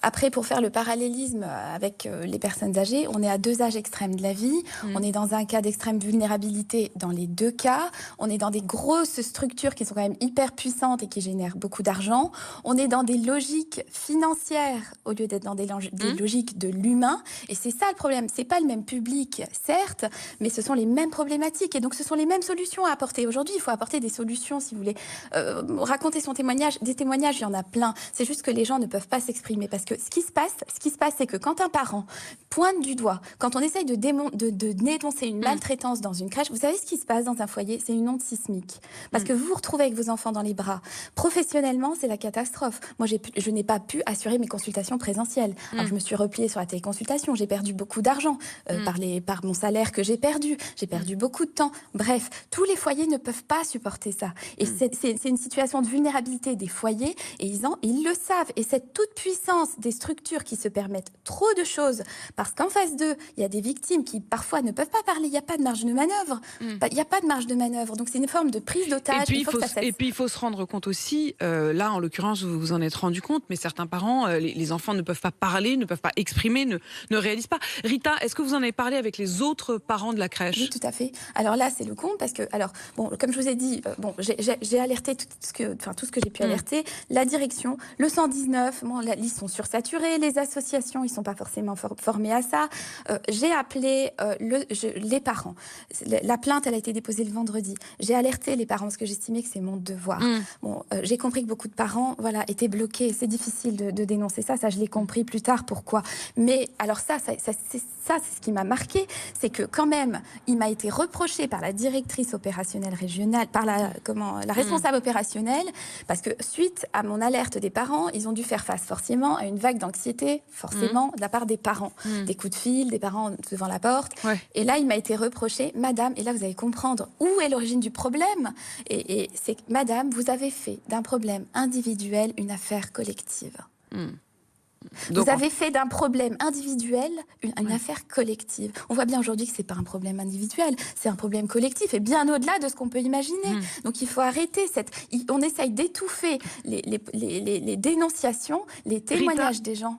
Après, pour faire le parallélisme avec les personnes âgées, on est à deux âges extrêmes de la vie. On est dans un cas d'extrême vulnérabilité dans les deux cas. On est dans des grosses structures qui sont quand même hyper puissantes et qui génèrent beaucoup d'argent. On est dans des logiques financières au lieu d'être dans des logiques de l'humain. Et c'est ça le problème. C'est pas le même public, certes, mais ce sont les mêmes problématiques. Et donc, ce sont les mêmes solutions à apporter. Aujourd'hui, il faut apporter des solutions, si vous voulez. Raconter son témoignage. Des témoignages, il y en a plein. C'est juste que les gens ne peuvent pas s'exprimer parce que ce qui se passe, c'est que quand un parent pointe du doigt, quand on essaye de dénoncer une maltraitance dans une crèche, vous savez ce qui se passe dans un foyer? C'est une onde sismique. Parce que vous vous retrouvez avec vos enfants dans les bras. Professionnellement, c'est la catastrophe. Moi, je n'ai pas pu assurer mes consultations présentielles. Alors, je me suis repliée sur la téléconsultation. J'ai perdu beaucoup d'argent par mon salaire que j'ai perdu. J'ai perdu beaucoup de temps. Bref, tous les foyers ne peuvent pas supporter ça. Et c'est une situation de vulnérabilité des foyers et ils le savent. Et cette toute puissance des structures qui se permettent trop de choses, parce qu'en face d'eux, il y a des victimes qui parfois ne peuvent pas parler, il n'y a pas de marge de manœuvre. Il n'y a pas de marge de manœuvre, donc c'est une forme de prise d'otage. Et puis il faut se rendre compte aussi, là en l'occurrence vous vous en êtes rendu compte, mais certains parents, les enfants ne peuvent pas parler, ne peuvent pas exprimer, ne réalisent pas. Rita, est-ce que vous en avez parlé avec les autres parents de la crèche? Oui, tout à fait. Alors là, c'est le compte parce que, alors, bon, comme je vous ai dit, j'ai alerté tout ce que j'ai pu alerter. La direction, le 119, ils sont sursaturés, les associations, ils sont pas forcément formés à ça. J'ai appelé les parents. La plainte, elle a été déposée le vendredi. J'ai alerté les parents parce que j'estimais que c'est mon devoir. J'ai compris que beaucoup de parents, étaient bloqués. C'est difficile de dénoncer ça. Ça, je l'ai compris plus tard. Pourquoi? Mais alors c'est ce qui m'a marqué, c'est que quand même, il m'a été reproché par la directrice opérationnelle régionale, par la responsable opérationnelle, parce que suite à mon alerte des parents, ils ont dû faire face forcément à une vague d'anxiété, forcément, de la part des parents. Des coups de fil, des parents devant la porte. Ouais. Et là, il m'a été reproché, madame, et là, vous allez comprendre où est l'origine du problème. Et c'est que, madame, vous avez fait d'un problème individuel une affaire collective. Donc, vous avez fait d'un problème individuel une affaire collective. On voit bien aujourd'hui que c'est pas un problème individuel, c'est un problème collectif et bien au-delà de ce qu'on peut imaginer. Donc il faut arrêter on essaye d'étouffer les dénonciations, les témoignages des gens.